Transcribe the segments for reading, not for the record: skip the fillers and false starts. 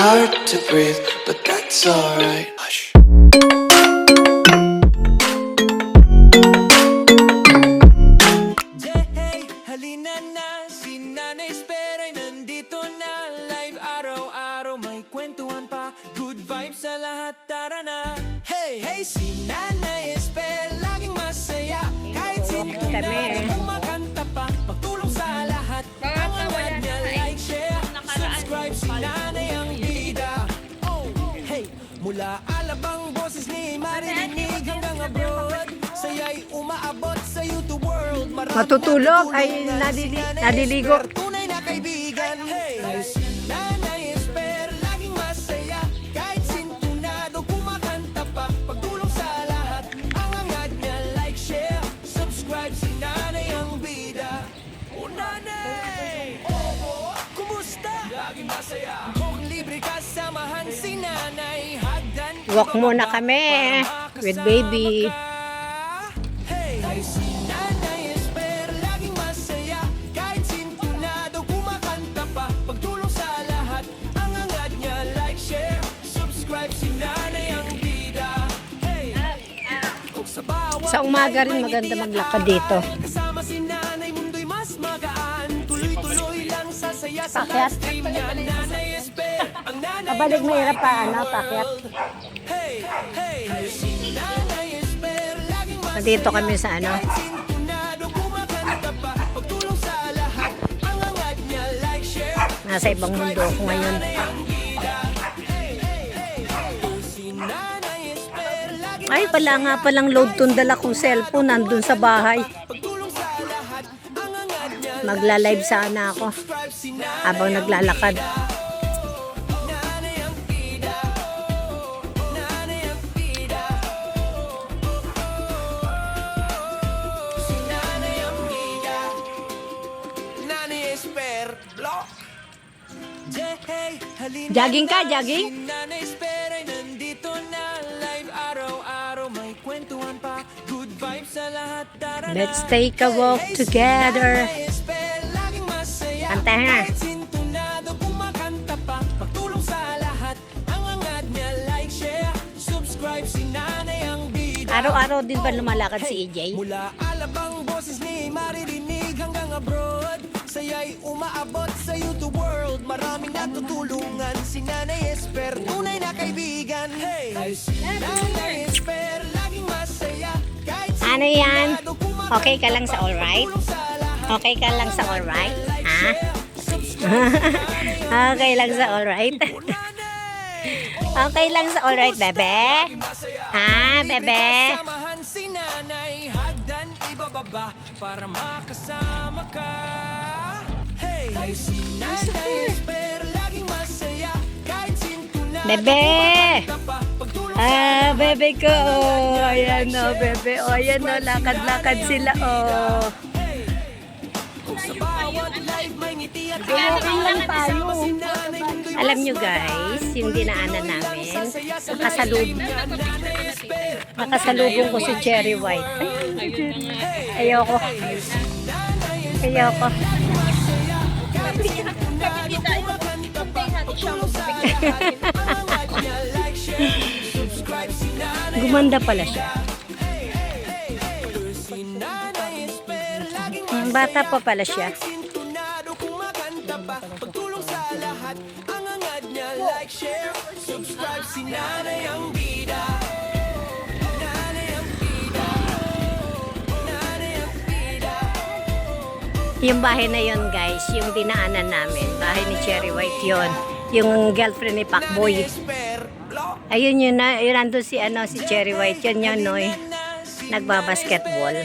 hard to breathe, but that's alright. Hush. Hey, halina na, si Nanay Esper ay nandito na. Live araw-araw, may kwentuhan pa. Good vibes sa lahat, tara na. Hey, hey, si Nanay Esper, laging masaya. Kahit sino Kami. kumakanta pa. Pagtulong sa lahat, ang angat niya, like, share, subscribe. Si Nanay ang bida. Oh, hey, mula alabang boses ni maririnig hanggang abroad. Saya'y umaabot sa YouTube world. Matutulog ay naliligo. Tunay na kaibigan. Hey, si Nanay Esper, laging masaya. Kahit sintunado, kumakanta pa. Pagtulong sa lahat, ang angat niya, like, share, subscribe. Si Nanay ang bida. O Nanay! Kumusta? Laging masaya. Kung libre kasamahan si Nanay, hagdan. Walk muna kami with baby. Hey, si Nanay Esper, laging masaya. Kahit sintunado, kumakanta pa. Pagtulong sa lahat, ang angat niya, like, share, subscribe. Si Nanay ang bida. Hey, kung sa bawat Sa umaga rin maganda maglakad dito. kasama si Nanay, mundo'y mas magaan. Tuloy-tuloy lang sa saya sa Pakyat. live stream niya. Nanay Esper, ang nanay. Pabalik na hirap pa, pakyat. Hey, hey, si Nanay Esper, laging masaya. Dito kami sa Sintunado, kumakanta pa. Pagtulong sa lahat, ang angat niya, like, share. Nasa ibang mundo ako ngayon. Si Nanay Esper, laging Ay, pala nga palang load tong dala kong cellphone nandun sa bahay. pagtulong sa lahat, ang angat niya, Magla-live sana ako subscribe. Si Nanay habang naglalakad. Nanay ang bida. Nanay ang bida. Si Nanay ang bida. Nanay Esper, block. Hey, halina Jogging ka, na, jogging? si Nanay Esper ay nandito na. Live araw-araw, may kwentuhan pa. Good vibes sa lahat, tara na. Let's take a walk together. Nanay Esper, laging masaya. Kanta nga. Kahit sintunado, kumakanta pa. Pagtulong sa lahat, ang angat niya, like, share, subscribe. Si Nanay ang bida. Araw-araw din ba lumalakad si EJ? Mula alabang boses ni maririnig hanggang abroad. Saya'y umaabot sa YouTube world. Maraming natutulungan. Si Nanay Esper, tunay na kaibigan. Hey, si Nanay Esper, laging masaya. Kahit Ano yan? sintunado, kumakanta Okay ka lang sa alright? Tulong sa lahat. Okay ka lang sa alright? Ha? Okay lang sa alright? Okay lang sa alright, bebe? Ha, bebe? Samahan si Nanay, hagdan ibababa para makasama ka. Hey, si Nanay Esper, laging masaya. Kahit sintunado, Bebe! kumakanta pa. Pagtulong sa Bebe ko. Oh, ayan o, bebe. O, ayan o, lakad-lakad sila. Oh. sa bawat live, may ngiti at Walking lang tayo. si Nanay, mundo'y Alam nyo guys, yung dinaanan namin, nakasalubong ko si Cherry White. Ayoko. Ayoko. Gumanda pala siya. Bata pa pala siya. Sintunado, kumakanta pa. Pagtulong sa lahat, ang angat niya, like, share, subscribe. Si Nanay ang bida. Nanay ang bida. Nanay ang bida. Yung bahay na yon guys, yung dinaanan namin, bahay ni Cherry White yon, yung girlfriend ni Pacboy. Esper, block. Ayun yun na, yun nandun si Cherry White yun yun noy, nagbabasketball.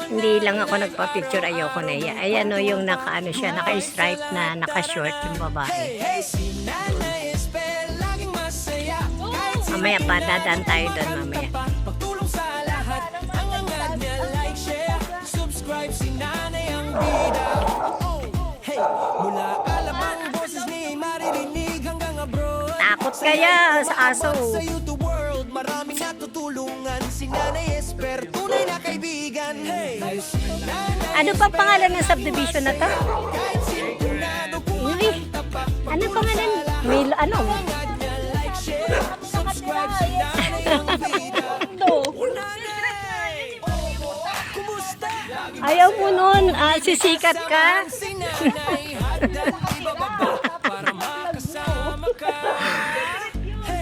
Hindi lang ako nagpa-picture, ayoko na iya. Ayan o, yung naka-ano siya, naka-stripe na, naka-short yung babae. Hey, si Nanay Esper, laging masaya. Kahit Mamaya pa, dadaan tayo doon mamaya. pagtulong sa lahat, ang angat niya, like, share, subscribe. Si Nanay ang bida. Oh, hey, mula alabang boses ni maririnig hanggang abroad. Takot kaya sa aso. Sa YouTube world, maraming natutulungan. Si Nanay Esper, tunay na kaibigan. Hey, si Nanay Ano pa pangalan ng subdivision na to? kahit sintunado, Uy, ano pangalan? May ano? Hangad niya, like, share, subscribe si Nanay ang bida. Nanay! Kumusta? Ayaw mo nun. Sisikat ka. Si Nanay, hagdan, ibababa, para makasama ka.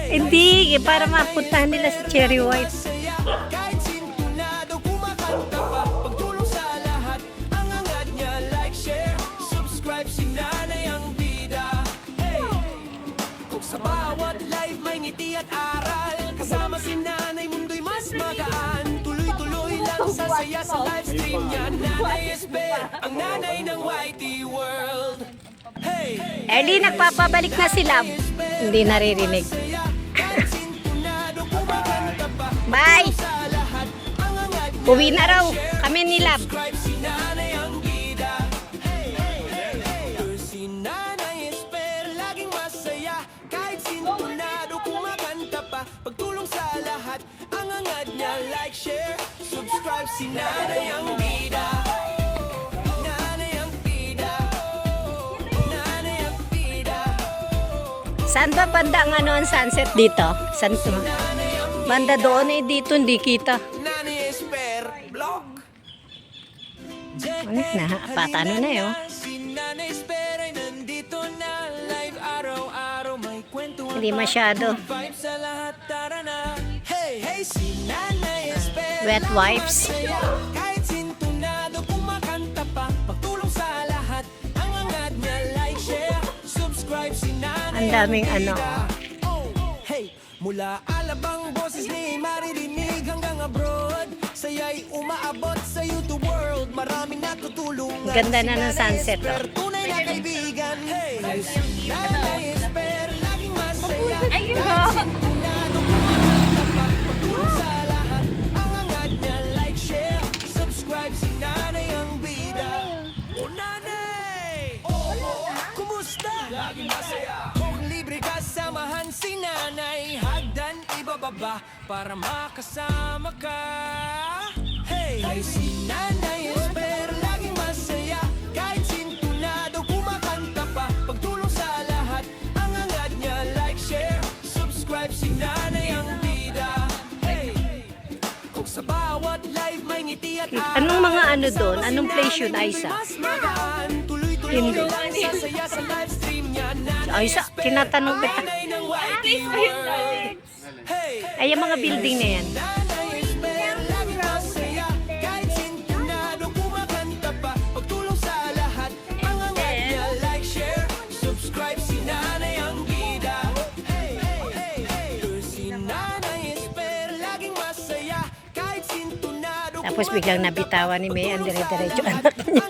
Hindi, para mapuntahan nila si Cherry White. Masaya, kahit sintunado, kumakanta pa. Pagtulong sa lahat, ang hangad niya, like, share, subscribe si Nanay ang bida. Hey! Kung sa bawat live may ngiti at aral, kasama si Nanay, mundo'y mas magaan. Tuloy-tuloy lang sa saya sa live stream niya. Nanay Esper, ang nanay ng YT World. Hey! Eli, nagpapabalik na sila. Hindi naririnig. Masaya, kahit sintunado, kumakanta pa. Bye! Sa lahat, ang hangad niya, Uwi na raw. Kami ni Lab. subscribe si Nanay ang bida. Hey, hey, hey, hey. Si Nanay Esper, laging masaya. Kahit sintunado, kumakanta pa. Pagtulong sa lahat, ang hangad niya, like, share, subscribe si Nanay ang bida. Nanay ang bida. Nanay ang bida. Saan ba banda ang ano ang sunset dito? Saan to? Nanay ang Banda doon eh, dito hindi kita. Nanay Esper, block. Ano na, patano na yun. Si Nanay Esper ay nandito na. Live araw-araw may kwentuhan Hindi pa. masyado. Vibes sa lahat, tara na. Hey, hey, si Nanay Esper. Wet wipes. Masaya, kahit sintunado, kumakanta pa. Pagtulong sa lahat, ang hangad niya, like, share, subscribe si Nanay Ang daming ano. Oh, hey, mula alabang boses ni maririnig hanggang abroad. Saya'y umaabot sa YouTube world. Maraming natutulungan. Ganda na ng Si Nanay sunset, Esper, oh. tunay na kaibigan. Hey, si Nanay Esper, laging masaya. Ayun, Kahit oh. sintunado, kumakanta pa. Pagtulong sa lahat, ang hangad niya, like, share, subscribe si Nanay ang bida. Oh, Nanay! Kumusta? Laging masaya. Kung libre ka, samahan si Nanay. Hagdan, ibababa, para makasama ka. Hey, si Nanay Esper, laging masaya. Kahit sintunado, kumakanta pa. Pagtulong sa lahat, ang hangad niya, like, share, subscribe si Nanay ang bida. Hey, kung sa bawat live may ngiti at Anong mga ano doon? Anong place yun, Aisa? Hindi. Sasaya sa live stream niya. Aisa, tinatanong kita. Nanay ng YT World. Hey, Ay, yung mga building na yan. Nanay Esper, laging masaya. Kahit sintunado, kumakanta pa. Pagtulong sa lahat, ang hangad niya, like, share, subscribe si Nanay ang bida. Hey, hey, hey, hey. Si Nanay Esper, laging masaya. Kahit sintunado, Tapos biglang nabitawan ni May ang dire-diretso anak niya.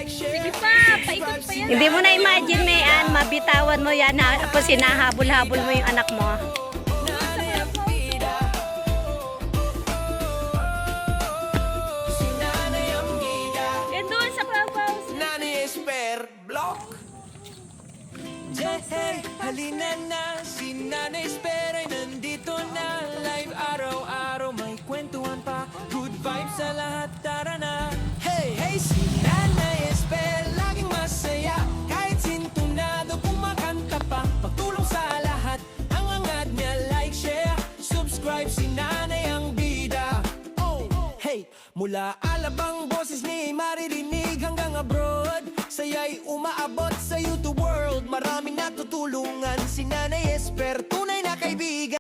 Sige pa, paikot pa yan. Hindi mo na imagine, May Ann, mabitawan mo yan. Tapos hinahabol-habol mo yung anak mo. Nanay ang bida. Si Nanay ang bida. Doon sa clubhouse. Nanay Esper, block. Hey, halina na. Si Nanay Esper ay nandito na. Live araw-araw may kwentuhan pa. Good vibes sa lahat, tara na. Hey, hey, si Nanay Esper, laging masaya. Kahit sintunado, kumakanta pa. Pagtulong sa lahat, ang hangad niya, like, share, subscribe si Nanay ang bida. Oh, hey, mula alabang boses ni maririnig hanggang abroad. Saya'y umaabot sa YouTube world. Maraming natutulungan si Nanay Esper.